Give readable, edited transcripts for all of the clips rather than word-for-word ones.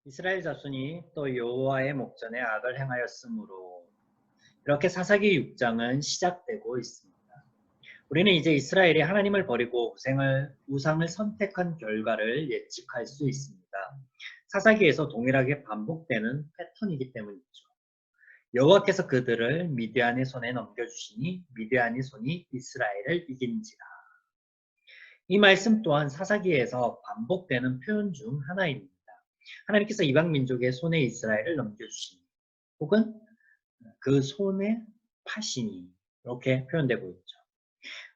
이스라엘 자손이 또 여호와의 목전에 악을 행하였으므로 이렇게 사사기 6장은 시작되고 있습니다. 우리는 이제 이스라엘이 하나님을 버리고 우상을 선택한 결과를 예측할 수 있습니다. 사사기에서 동일하게 반복되는 패턴이기 때문이죠. 여호와께서 그들을 미디안의 손에 넘겨주시니 미디안의 손이 이스라엘을 이긴지라. 이 말씀 또한 사사기에서 반복되는 표현 중 하나입니다. 하나님께서 이방 민족의 손에 이스라엘을 넘겨주시니 혹은 그 손에 파시니 이렇게 표현되고 있죠.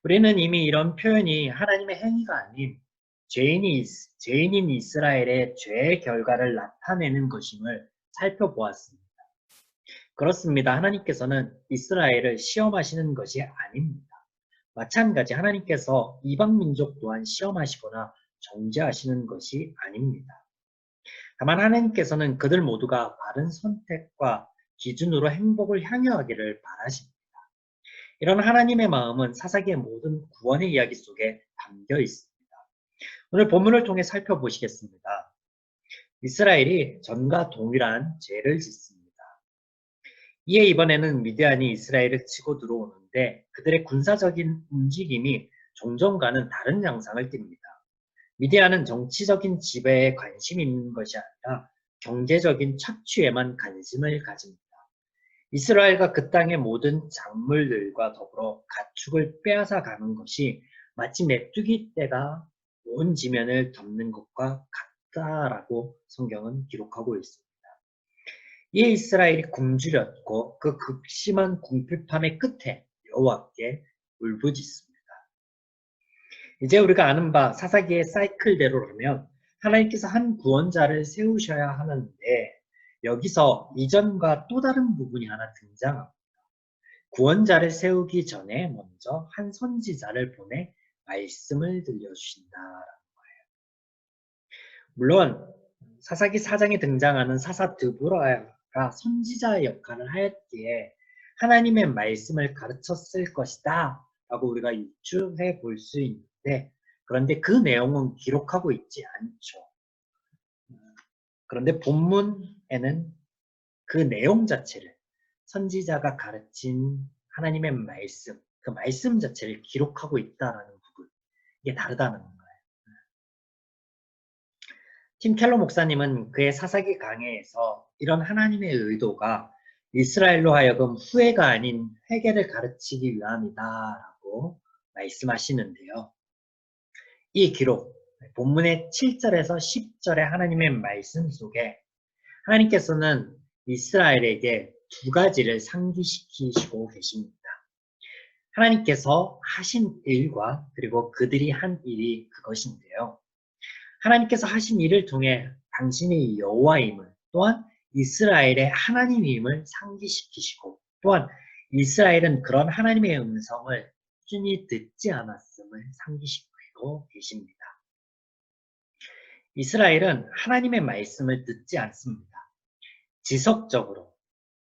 우리는 이미 이런 표현이 하나님의 행위가 아닌 죄인인 이스라엘의 죄의 결과를 나타내는 것임을 살펴보았습니다. 그렇습니다. 하나님께서는 이스라엘을 시험하시는 것이 아닙니다. 마찬가지 하나님께서 이방 민족 또한 시험하시거나 정죄하시는 것이 아닙니다. 다만 하나님께서는 그들 모두가 바른 선택과 기준으로 행복을 향유하기를 바라십니다. 이런 하나님의 마음은 사사기의 모든 구원의 이야기 속에 담겨 있습니다. 오늘 본문을 통해 살펴보시겠습니다. 이스라엘이 전과 동일한 죄를 짓습니다. 이에 이번에는 미디안이 이스라엘을 치고 들어오는데 그들의 군사적인 움직임이 종전과는 다른 양상을 띱니다. 미디안은 정치적인 지배에 관심이 있는 것이 아니라 경제적인 착취에만 관심을 가집니다. 이스라엘과 그 땅의 모든 작물들과 더불어 가축을 빼앗아 가는 것이 마치 메뚜기 떼가 온 지면을 덮는 것과 같다라고 성경은 기록하고 있습니다. 이에 이스라엘이 굶주렸고 그 극심한 궁핍함의 끝에 여호와께 울부짖습니다. 이제 우리가 아는 바 사사기의 사이클대로라면 하나님께서 한 구원자를 세우셔야 하는데 여기서 이전과 또 다른 부분이 하나 등장합니다. 구원자를 세우기 전에 먼저 한 선지자를 보내 말씀을 들려주신다라는 거예요. 물론 사사기 4장에 등장하는 사사 드보라가 선지자의 역할을 하였기에 하나님의 말씀을 가르쳤을 것이다 라고 우리가 유추해 볼 수 있는데 그런데 그 내용은 기록하고 있지 않죠. 그런데 본문에는 그 내용 자체를 선지자가 가르친 하나님의 말씀, 그 말씀 자체를 기록하고 있다는 부분, 이게 다르다는 거예요. 팀 켈러 목사님은 그의 사사기 강해에서 이런 하나님의 의도가 이스라엘로 하여금 후회가 아닌 회개를 가르치기 위함이다라고 말씀하시는데요. 이 기록, 본문의 7절에서 10절의 하나님의 말씀 속에 하나님께서는 이스라엘에게 두 가지를 상기시키시고 계십니다. 하나님께서 하신 일과 그리고 그들이 한 일이 그것인데요. 하나님께서 하신 일을 통해 당신이 여호와임을 또한 이스라엘의 하나님임을 상기시키시고 또한 이스라엘은 그런 하나님의 음성을 꾸준히 듣지 않았음을 상기시키고 계십니다. 이스라엘은 하나님의 말씀을 듣지 않습니다. 지속적으로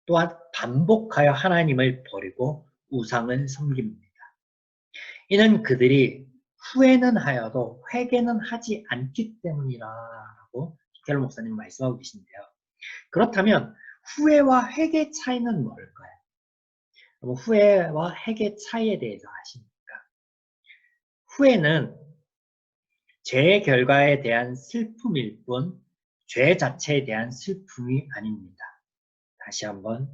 또한 반복하여 하나님을 버리고 우상을 섬깁니다. 이는 그들이 후회는 하여도 회개는 하지 않기 때문이라고 켈러 목사님 말씀하고 계신데요. 그렇다면 후회와 회개 차이는 뭘까요? 후회와 회개 차이에 대해서 아십니까? 후회는 죄의 결과에 대한 슬픔일 뿐 죄 자체에 대한 슬픔이 아닙니다. 다시 한번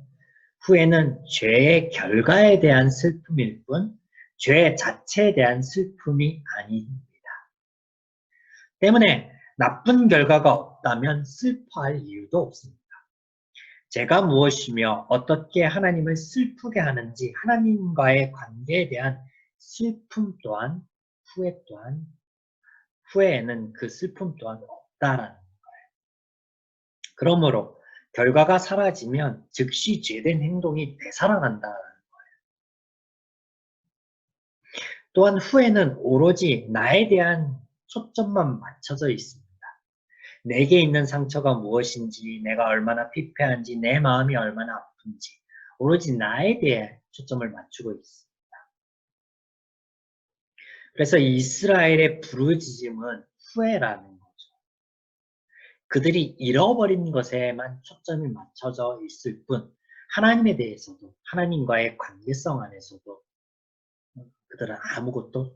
후회는 죄의 결과에 대한 슬픔일 뿐 죄 자체에 대한 슬픔이 아닙니다. 때문에 나쁜 결과가 없다면 슬퍼할 이유도 없습니다. 죄가 무엇이며 어떻게 하나님을 슬프게 하는지 하나님과의 관계에 대한 슬픔 또한 후회에는 그 슬픔 또한 없다라는 거예요. 그러므로 결과가 사라지면 즉시 죄된 행동이 되살아난다는 거예요. 또한 후회는 오로지 나에 대한 초점만 맞춰져 있습니다. 내게 있는 상처가 무엇인지, 내가 얼마나 피폐한지, 내 마음이 얼마나 아픈지 오로지 나에 대해 초점을 맞추고 있습니다. 그래서 이스라엘의 부르짖음은 후회라는 거죠. 그들이 잃어버린 것에만 초점이 맞춰져 있을 뿐 하나님에 대해서도 하나님과의 관계성 안에서도 그들은 아무것도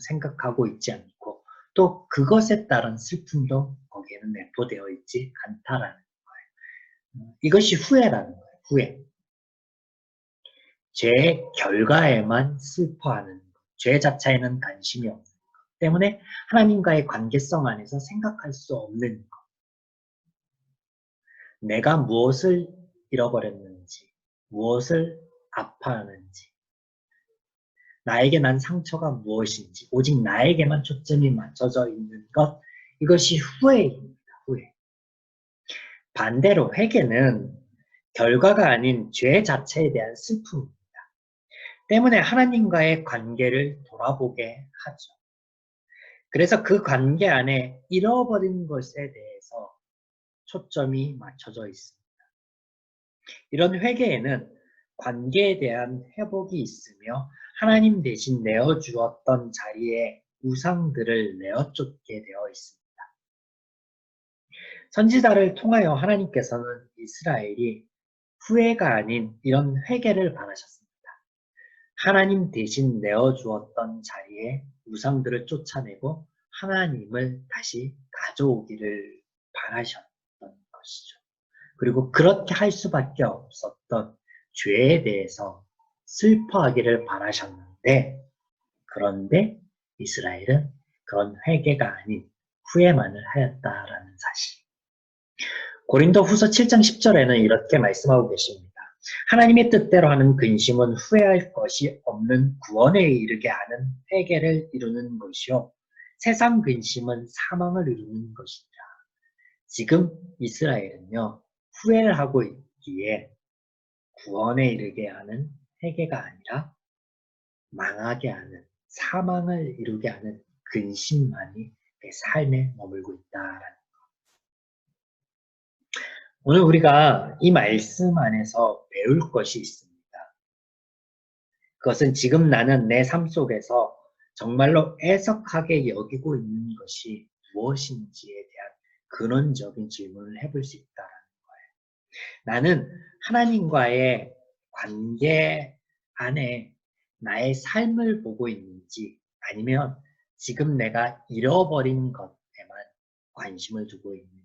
생각하고 있지 않고 또 그것에 따른 슬픔도 거기에는 내포되어 있지 않다라는 거예요. 이것이 후회라는 거예요. 후회. 죄의 결과에만 슬퍼하는 것, 죄 자체에는 관심이 없는 것 때문에 하나님과의 관계성 안에서 생각할 수 없는 것. 내가 무엇을 잃어버렸는지, 무엇을 아파하는지, 나에게 난 상처가 무엇인지, 오직 나에게만 초점이 맞춰져 있는 것, 이것이 후회입니다. 후회. 반대로 회개는 결과가 아닌 죄 자체에 대한 슬픔입니다. 때문에 하나님과의 관계를 돌아보게 하죠. 그래서 그 관계 안에 잃어버린 것에 대해서 초점이 맞춰져 있습니다. 이런 회개에는 관계에 대한 회복이 있으며 하나님 대신 내어주었던 자리에 우상들을 내어쫓게 되어 있습니다. 선지자를 통하여 하나님께서는 이스라엘이 후회가 아닌 이런 회개를 바라셨습니다. 하나님 대신 내어주었던 자리에 우상들을 쫓아내고 하나님을 다시 가져오기를 바라셨던 것이죠. 그리고 그렇게 할 수밖에 없었던 죄에 대해서 슬퍼하기를 바라셨는데 그런데 이스라엘은 그런 회개가 아닌 후회만을 하였다라는 사실. 고린도 후서 7장 10절에는 이렇게 말씀하고 계십니다. 하나님의 뜻대로 하는 근심은 후회할 것이 없는 구원에 이르게 하는 회개를 이루는 것이요. 세상 근심은 사망을 이루는 것이니라. 지금 이스라엘은요. 후회를 하고 있기에 구원에 이르게 하는 회개가 아니라 망하게 하는 사망을 이루게 하는 근심만이 내 삶에 머물고 있다라는 것. 오늘 우리가 이 말씀 안에서 배울 것이 있습니다. 그것은 지금 나는 내 삶 속에서 정말로 애석하게 여기고 있는 것이 무엇인지에 대한 근원적인 질문을 해볼 수 있다는 거예요. 나는 하나님과의 관계 안에 나의 삶을 보고 있는지 아니면 지금 내가 잃어버린 것에만 관심을 두고 있는지.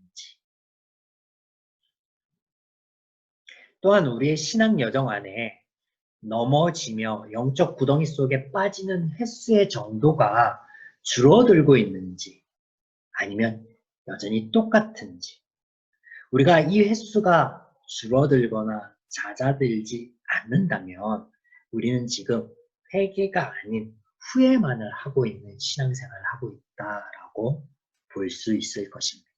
또한 우리의 신앙 여정 안에 넘어지며 영적 구덩이 속에 빠지는 횟수의 정도가 줄어들고 있는지 아니면 여전히 똑같은지 우리가 이 횟수가 줄어들거나 잦아들지 않는다면 우리는 지금 회개가 아닌 후회만을 하고 있는 신앙생활을 하고 있다라고 볼 수 있을 것입니다.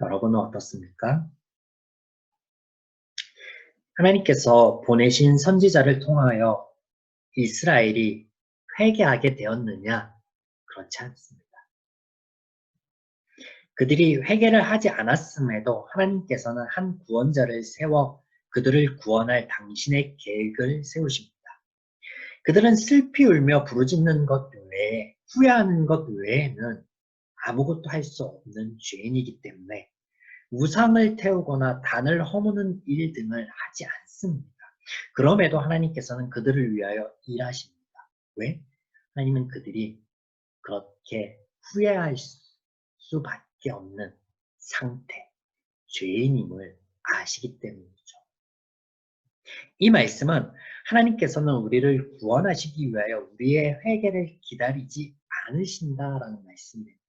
여러분은 어떻습니까? 하나님께서 보내신 선지자를 통하여 이스라엘이 회개하게 되었느냐? 그렇지 않습니다. 그들이 회개를 하지 않았음에도 하나님께서는 한 구원자를 세워 그들을 구원할 당신의 계획을 세우십니다. 그들은 슬피 울며 부르짖는 것 외에 후회하는 것 외에는 아무것도 할 수 없는 죄인이기 때문에 우상을 태우거나 단을 허무는 일 등을 하지 않습니다. 그럼에도 하나님께서는 그들을 위하여 일하십니다. 왜? 하나님은 그들이 그렇게 후회할 수밖에 없는 상태, 죄인임을 아시기 때문이죠. 이 말씀은 하나님께서는 우리를 구원하시기 위하여 우리의 회개를 기다리지 않으신다라는 말씀입니다.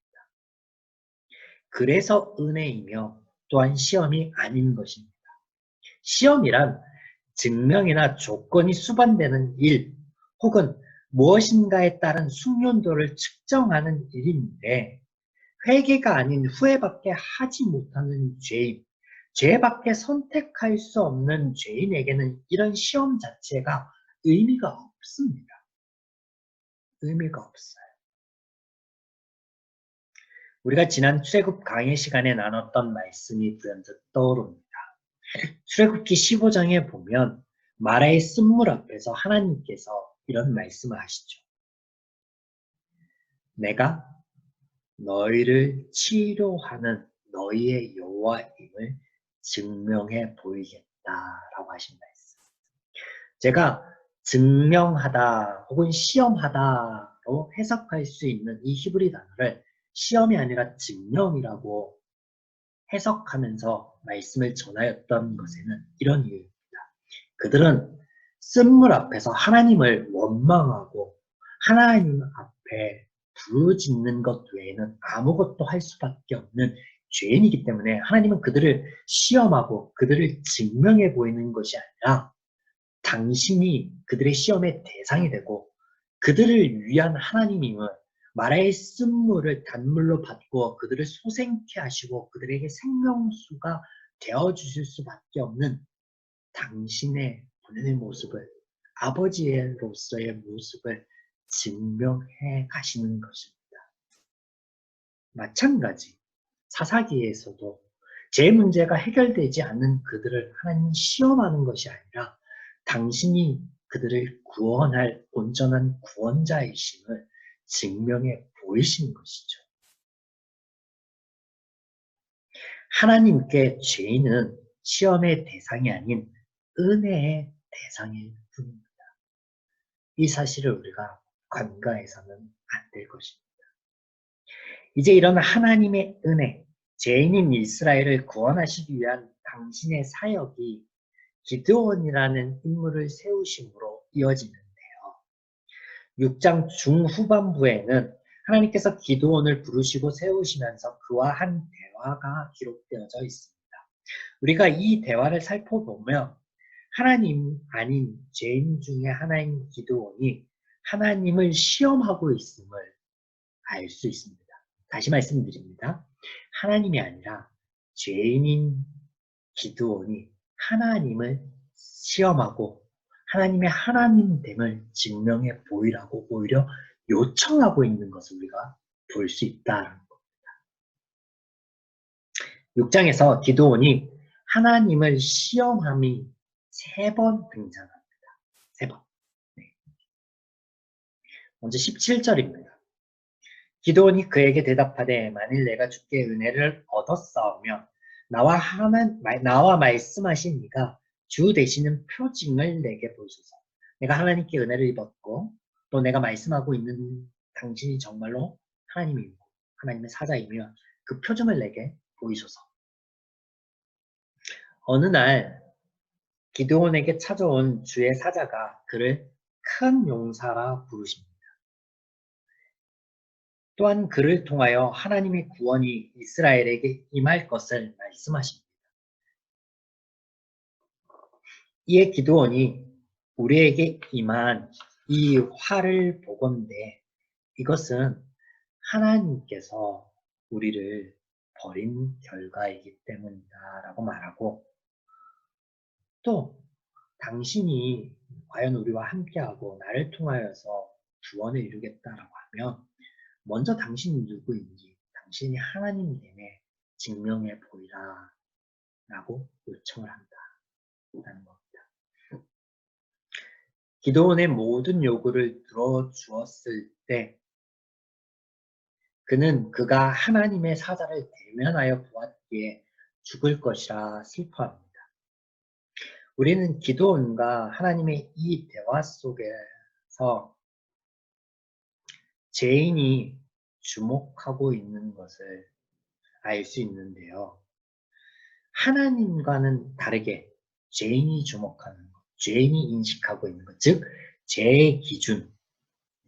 그래서 은혜이며 또한 시험이 아닌 것입니다. 시험이란 증명이나 조건이 수반되는 일 혹은 무엇인가에 따른 숙련도를 측정하는 일인데 회개가 아닌 후회밖에 하지 못하는 죄인, 죄밖에 선택할 수 없는 죄인에게는 이런 시험 자체가 의미가 없습니다. 의미가 없어요. 우리가 지난 출애굽 강의 시간에 나눴던 말씀이 불현듯 떠오릅니다. 출애굽기 15장에 보면 마라의 쓴물 앞에서 하나님께서 이런 말씀을 하시죠. 내가 너희를 치료하는 너희의 여호와임을 증명해 보이겠다라고 하신 말씀. 제가 증명하다 혹은 시험하다로 해석할 수 있는 이 히브리 단어를 시험이 아니라 증명이라고 해석하면서 말씀을 전하였던 것에는 이런 이유입니다. 그들은 쓴물 앞에서 하나님을 원망하고 하나님 앞에 부르짖는 것 외에는 아무것도 할 수밖에 없는 죄인이기 때문에 하나님은 그들을 시험하고 그들을 증명해 보이는 것이 아니라 당신이 그들의 시험의 대상이 되고 그들을 위한 하나님임을 마라의 쓴물을 단물로 바꾸어 그들을 소생케 하시고 그들에게 생명수가 되어주실 수밖에 없는 당신의 본연의 모습을 아버지로서의 모습을 증명해 가시는 것입니다. 마찬가지 사사기에서도 제 문제가 해결되지 않는 그들을 하나님이 시험하는 것이 아니라 당신이 그들을 구원할 온전한 구원자이심을 증명해 보이신 것이죠. 하나님께 죄인은 시험의 대상이 아닌 은혜의 대상일 뿐입니다. 이 사실을 우리가 간과해서는 안 될 것입니다. 이제 이런 하나님의 은혜, 죄인인 이스라엘을 구원하시기 위한 당신의 사역이 기드온이라는 인물을 세우심으로 이어지는데요. 6장 중후반부에는 하나님께서 기드온을 부르시고 세우시면서 그와 한 대화가 기록되어져 있습니다. 우리가 이 대화를 살펴보면 하나님 아닌 죄인 중에 하나인 기드온이 하나님을 시험하고 있음을 알 수 있습니다. 다시 말씀드립니다. 하나님이 아니라 죄인인 기드온이 하나님을 시험하고 하나님의 하나님됨을 증명해 보이라고 오히려 요청하고 있는 것을 우리가 볼 수 있다는 겁니다. 6장에서 기드온이 하나님을 시험함이 3번 등장합니다. 3번. 네. 먼저 17절입니다. 기드온이 그에게 대답하되 만일 내가 주께 은혜를 얻었사오면 나와 말씀하신 이가 주 되시는 표징을 내게 보소서. 내가 하나님께 은혜를 입었고 또 내가 말씀하고 있는 당신이 정말로 하나님이고 하나님의 사자이며 그 표징을 내게 보이소서. 어느 날 기드온에게 찾아온 주의 사자가 그를 큰 용사라 부르십니다. 또한 그를 통하여 하나님의 구원이 이스라엘에게 임할 것을 말씀하십니다. 이에 기드온이 우리에게 임한 이 화를 보건대 이것은 하나님께서 우리를 버린 결과이기 때문이다 라고 말하고 또 당신이 과연 우리와 함께하고 나를 통하여서 구원을 이루겠다라고 하면 먼저 당신이 누구인지 당신이 하나님됨에 증명해 보이라 라고 요청을 한다라는 겁니다. 기드온의 모든 요구를 들어주었을 때 그는 그가 하나님의 사자를 대면하여 보았기에 죽을 것이라 슬퍼합니다. 우리는 기드온과 하나님의 이 대화 속에서 죄인이 주목하고 있는 것을 알 수 있는데요. 하나님과는 다르게 죄인이 주목하는 것, 죄인이 인식하고 있는 것, 즉 죄의 기준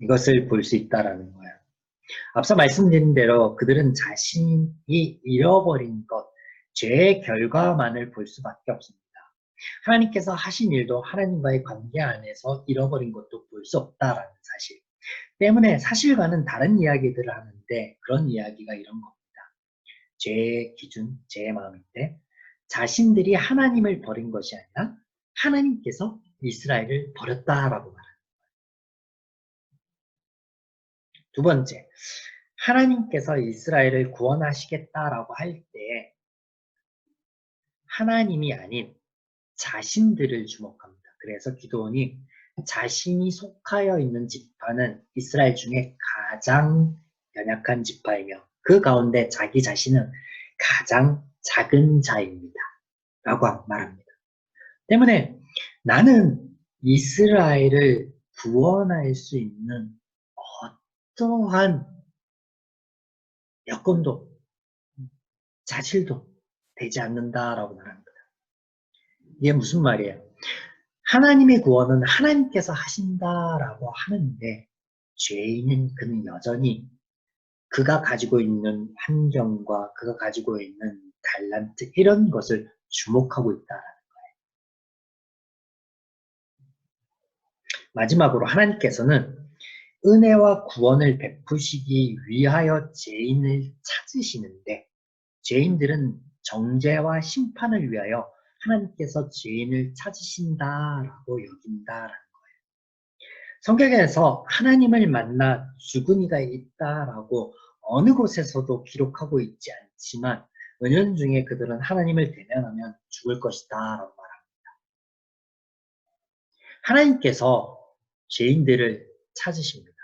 이것을 볼 수 있다라는 거예요. 앞서 말씀드린 대로 그들은 자신이 잃어버린 것, 죄의 결과만을 볼 수밖에 없습니다. 하나님께서 하신 일도 하나님과의 관계 안에서 잃어버린 것도 볼 수 없다라는 사실 때문에 사실과는 다른 이야기들을 하는데 그런 이야기가 이런 겁니다. 죄의 기준, 죄의 마음인데 자신들이 하나님을 버린 것이 아니라 하나님께서 이스라엘을 버렸다라고 말합니다. 두 번째, 하나님께서 이스라엘을 구원하시겠다라고 할 때 하나님이 아닌 자신들을 주목합니다. 그래서 기드온이 자신이 속하여 있는 지파는 이스라엘 중에 가장 연약한 지파이며 그 가운데 자기 자신은 가장 작은 자입니다. 라고 말합니다. 때문에 나는 이스라엘을 구원할 수 있는 어떠한 여건도 자질도 되지 않는다라고 말합니다. 이게 무슨 말이에요? 하나님의 구원은 하나님께서 하신다라고 하는데 죄인인 그는 여전히 그가 가지고 있는 환경과 그가 가지고 있는 달란트 이런 것을 주목하고 있다라는 거예요. 마지막으로 하나님께서는 은혜와 구원을 베푸시기 위하여 죄인을 찾으시는데 죄인들은 정죄와 심판을 위하여 하나님께서 죄인을 찾으신다라고 여긴다라는 거예요. 성경에서 하나님을 만나 죽은 이가 있다라고 어느 곳에서도 기록하고 있지 않지만 은연중에 그들은 하나님을 대면하면 죽을 것이다 라고 말합니다. 하나님께서 죄인들을 찾으십니다.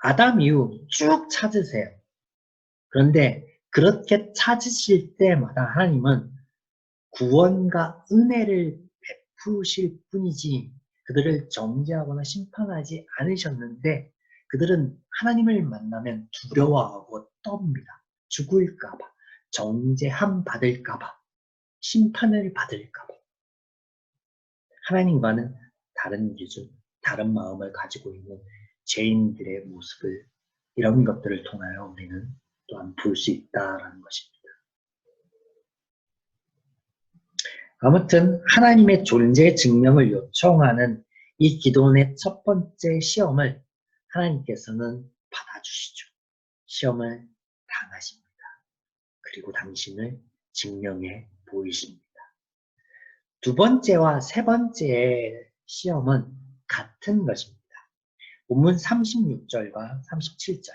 아담 이후 쭉 찾으세요. 그런데 그렇게 찾으실 때마다 하나님은 구원과 은혜를 베푸실 뿐이지 그들을 정죄하거나 심판하지 않으셨는데 그들은 하나님을 만나면 두려워하고 떱니다. 죽을까봐, 정죄함 받을까봐, 심판을 받을까봐. 하나님과는 다른 기준, 다른 마음을 가지고 있는 죄인들의 모습을 이런 것들을 통하여 우리는 또한 볼 수 있다라는 것입니다. 아무튼 하나님의 존재 증명을 요청하는 이 기도원의 첫 번째 시험을 하나님께서는 받아주시죠. 시험을 당하십니다. 그리고 당신을 증명해 보이십니다. 두 번째와 세 번째의 시험은 같은 것입니다. 본문 36절과 37절.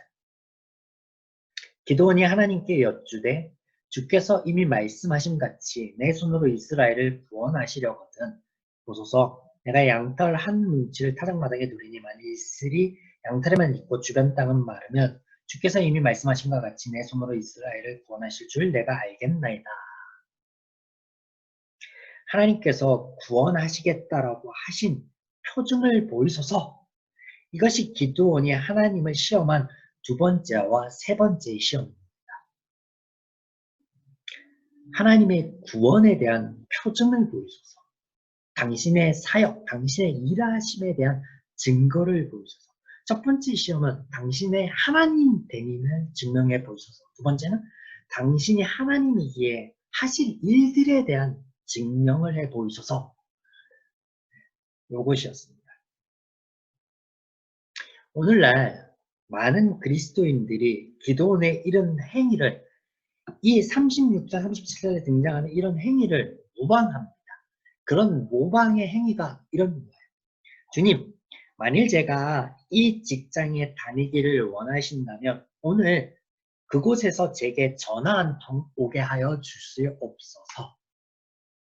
기도원이 하나님께 여쭈되 주께서 이미 말씀하신 같이 내 손으로 이스라엘을 구원하시려거든 보소서 내가 양털 한 뭉치를 타작마당에 두리니 만일 이슬이 양털에만 있고 주변 땅은 마르면 주께서 이미 말씀하신 것 같이 내 손으로 이스라엘을 구원하실 줄 내가 알겠나이다. 하나님께서 구원하시겠다라고 하신 표징을 보이소서. 이것이 기드온이 하나님을 시험한 두 번째와 세 번째 시험입니다. 하나님의 구원에 대한 표징을 보이소서. 당신의 사역, 당신의 일하심에 대한 증거를 보이소서. 첫 번째 시험은 당신의 하나님 됨임을 증명해 보이소서. 두 번째는 당신이 하나님이기에 하실 일들에 대한 증명을 해 보이소서. 요것이었습니다. 오늘날 많은 그리스도인들이 기도원의 이런 행위를 이 36절, 37절에 등장하는 이런 행위를 모방합니다. 그런 모방의 행위가 이런 거예요. 주님, 만일 제가 이 직장에 다니기를 원하신다면 오늘 그곳에서 제게 전화 한 통 오게 하여 주시옵소서.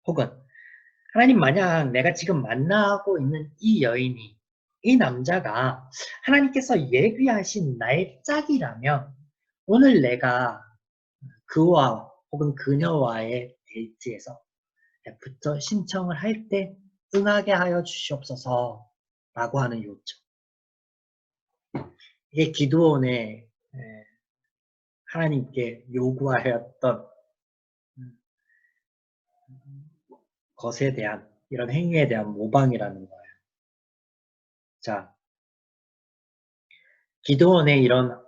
혹은 하나님 만약 내가 지금 만나고 있는 이 여인이 이 남자가 하나님께서 예비하신 나의 짝이라면 오늘 내가 그와 혹은 그녀와의 데이트에서 부터 신청을 할 때 응하게 하여 주시옵소서 라고 하는 요청. 이게 기드온의 하나님께 요구하였던 것에 대한 이런 행위에 대한 모방이라는 거예요. 자, 기드온의 이런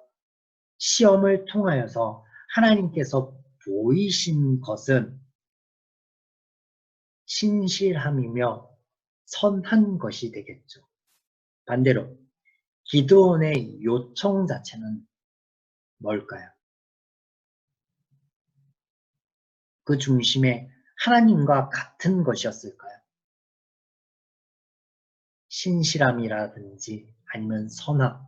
시험을 통하여서 하나님께서 보이신 것은 신실함이며 선한 것이 되겠죠. 반대로 기드온의 요청 자체는 뭘까요? 그 중심에 하나님과 같은 것이었을까요? 신실함이라든지 아니면 선함,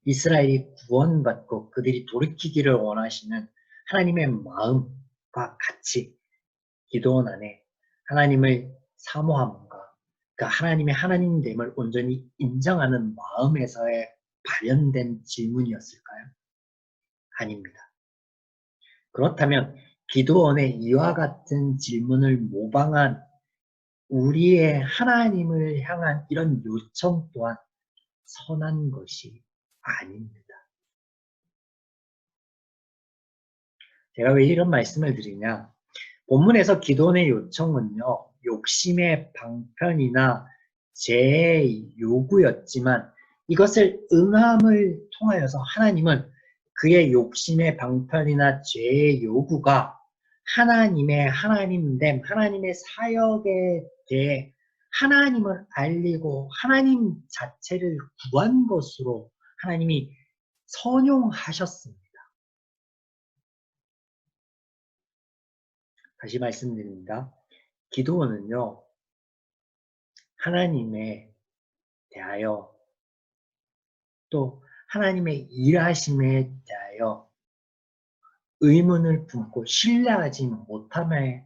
이스라엘이 구원받고 그들이 돌이키기를 원하시는 하나님의 마음과 같이 기도원 안에 하나님을 사모함과 그 하나님의 하나님됨을 온전히 인정하는 마음에서의 발현된 질문이었을까요? 아닙니다. 그렇다면 기도원의 이와 같은 질문을 모방한 우리의 하나님을 향한 이런 요청 또한 선한 것이 아닙니다. 제가 왜 이런 말씀을 드리냐? 본문에서 기도원의 요청은요, 욕심의 방편이나 죄의 요구였지만 이것을 응함을 통하여서 하나님은 그의 욕심의 방편이나 죄의 요구가 하나님의 하나님됨, 하나님의 사역에 대해 하나님을 알리고 하나님 자체를 구한 것으로 하나님이 선용하셨습니다. 다시 말씀드립니다. 기도원은요, 하나님에 대하여 또 하나님의 일하심에 대하여 의문을 품고 신뢰하지 못함에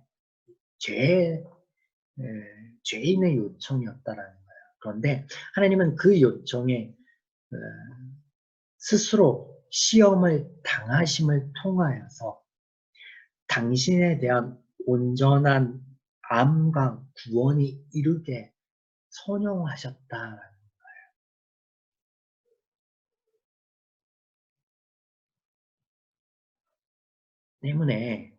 죄인의 요청이었다라는 거예요. 그런데 하나님은 그 요청에 스스로 시험을 당하심을 통하여서 당신에 대한 온전한 암과 구원이 이르게 선용하셨다. 때문에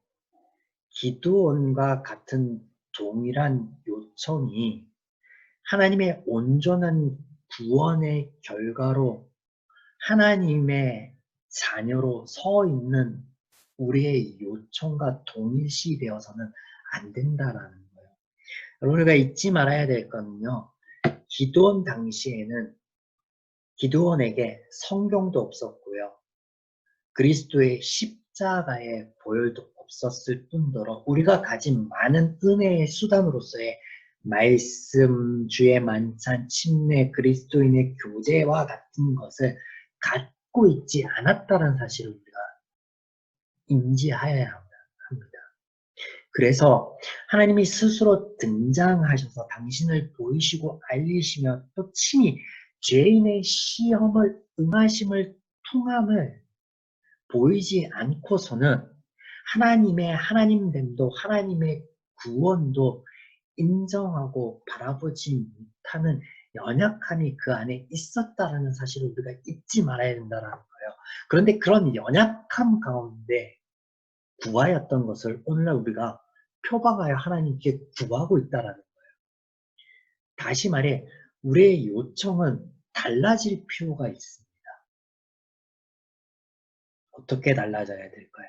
기도원과 같은 동일한 요청이 하나님의 온전한 구원의 결과로 하나님의 자녀로 서 있는 우리의 요청과 동일시되어서는 안 된다라는 거예요. 여러분, 우리가 잊지 말아야 될 거는요. 기도원 당시에는 기도원에게 성경도 없었고요. 그리스도의 십자가의 보혈도 없었을 뿐더러 우리가 가진 많은 은혜의 수단으로서의 말씀, 주의 만찬, 침례, 그리스도인의 교제와 같은 것을 갖고 있지 않았다는 사실을 우리가 인지하여야 합니다. 그래서 하나님이 스스로 등장하셔서 당신을 보이시고 알리시며 또 친히 죄인의 시험을 응하심을 통함을 보이지 않고서는 하나님의 하나님됨도 하나님의 구원도 인정하고 바라보지 못하는 연약함이 그 안에 있었다는 사실을 우리가 잊지 말아야 된다는 거예요. 그런데 그런 연약함 가운데 구하였던 것을 오늘날 우리가 표방하여 하나님께 구하고 있다는 거예요. 다시 말해 우리의 요청은 달라질 필요가 있습니다. 어떻게 달라져야 될까요?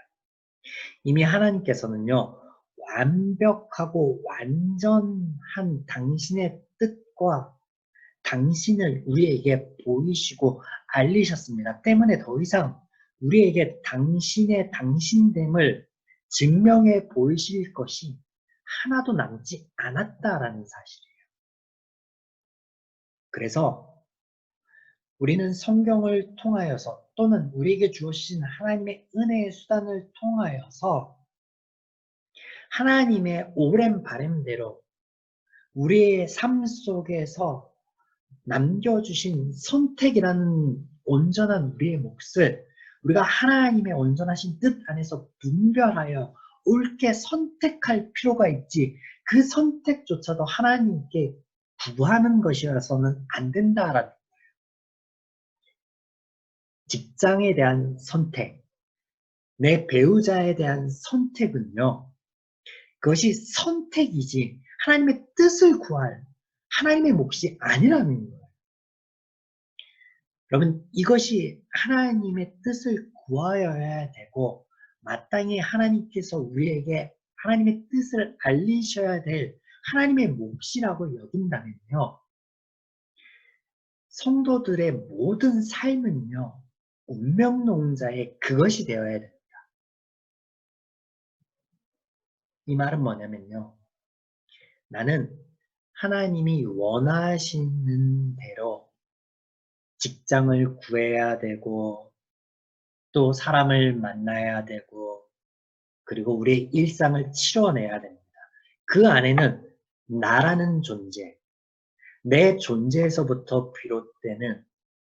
이미 하나님께서는요, 완벽하고 완전한 당신의 뜻과 당신을 우리에게 보이시고 알리셨습니다. 때문에 더 이상 우리에게 당신의 당신됨을 증명해 보이실 것이 하나도 남지 않았다라는 사실이에요. 그래서 우리는 성경을 통하여서 또는 우리에게 주어진 하나님의 은혜의 수단을 통하여서 하나님의 오랜 바람대로 우리의 삶 속에서 남겨주신 선택이라는 온전한 우리의 몫을 우리가 하나님의 온전하신 뜻 안에서 분별하여 옳게 선택할 필요가 있지, 그 선택조차도 하나님께 구하는 것이어서는 안 된다라는 거예요. 직장에 대한 선택, 내 배우자에 대한 선택은요, 그것이 선택이지 하나님의 뜻을 구할 하나님의 몫이 아니라는 거예요. 여러분, 이것이 하나님의 뜻을 구하여야 되고 마땅히 하나님께서 우리에게 하나님의 뜻을 알리셔야 될 하나님의 몫이라고 여긴다면요, 성도들의 모든 삶은요, 운명농자의 그것이 되어야 됩니다. 이 말은 뭐냐면요, 나는 하나님이 원하시는 대로 직장을 구해야 되고 또 사람을 만나야 되고 그리고 우리의 일상을 치러내야 됩니다. 그 안에는 나라는 존재, 내 존재에서부터 비롯되는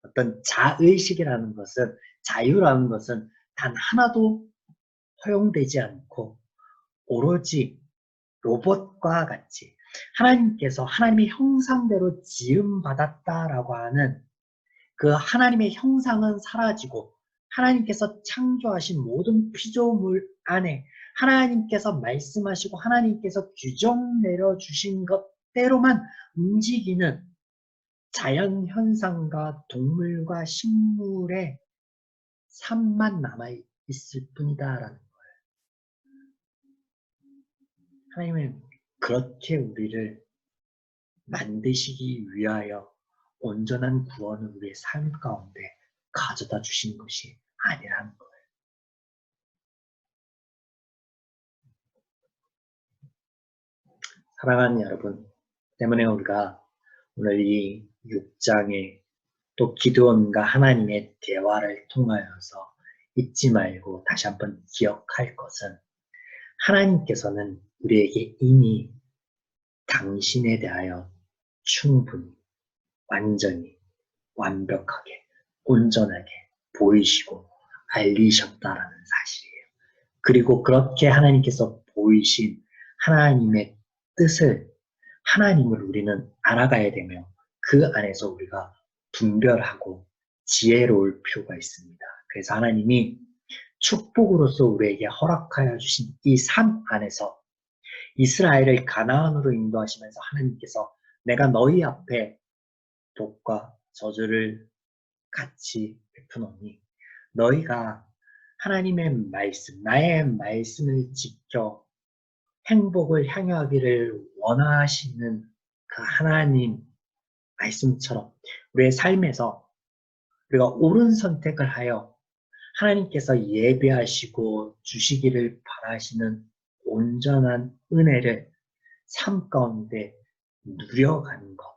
어떤 자의식이라는 것은, 자유라는 것은 단 하나도 허용되지 않고 오로지 로봇과 같이 하나님께서 하나님의 형상대로 지음받았다라고 하는 그 하나님의 형상은 사라지고 하나님께서 창조하신 모든 피조물 안에 하나님께서 말씀하시고 하나님께서 규정 내려주신 것대로만 움직이는 자연 현상과 동물과 식물의 삶만 남아있을 뿐이다라는 거예요. 하나님은 그렇게 우리를 만드시기 위하여 온전한 구원을 우리의 삶 가운데 가져다 주신 것이 아니라는 거예요. 사랑하는 여러분, 때문에 우리가 오늘 이 6장에 또 기드온과 하나님의 대화를 통하여서 잊지 말고 다시 한번 기억할 것은 하나님께서는 우리에게 이미 당신에 대하여 충분히, 완전히, 완벽하게, 온전하게 보이시고 알리셨다라는 사실이에요. 그리고 그렇게 하나님께서 보이신 하나님의 뜻을, 하나님을 우리는 알아가야 되며 그 안에서 우리가 분별하고 지혜로울 필요가 있습니다. 그래서 하나님이 축복으로서 우리에게 허락하여 주신 이 삶 안에서 이스라엘을 가나안으로 인도하시면서 하나님께서 내가 너희 앞에 복과 저주를 같이 베푸노니 너희가 하나님의 말씀, 나의 말씀을 지켜 행복을 향하기를 원하시는 그 하나님 말씀처럼 우리의 삶에서 우리가 옳은 선택을 하여 하나님께서 예배하시고 주시기를 바라시는 온전한 은혜를 삶 가운데 누려가는 것.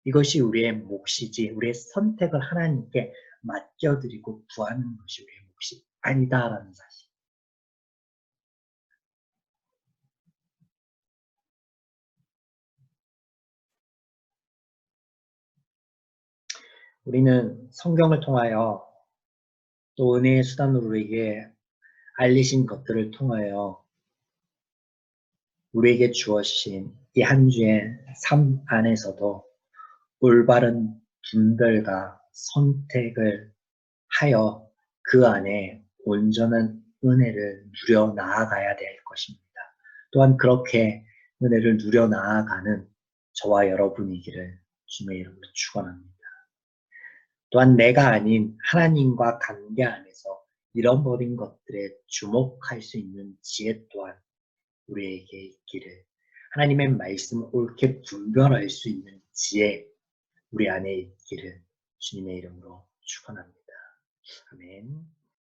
이것이 우리의 몫이지 우리의 선택을 하나님께 맡겨드리고 구하는 것이 우리의 몫이 아니다라는 사실. 우리는 성경을 통하여 또 은혜의 수단으로 우리에게 알리신 것들을 통하여 우리에게 주어진 이 한 주의 삶 안에서도 올바른 분별과 선택을 하여 그 안에 온전한 은혜를 누려 나아가야 될 것입니다. 또한 그렇게 은혜를 누려 나아가는 저와 여러분이기를 주님의 이름으로 축원합니다. 또한 내가 아닌 하나님과 관계 안에서 잃어버린 것들에 주목할 수 있는 지혜 또한 우리에게 있기를, 하나님의 말씀을 옳게 분별할 수 있는 지혜 우리 안에 있기를 주님의 이름으로 축원합니다. 아멘.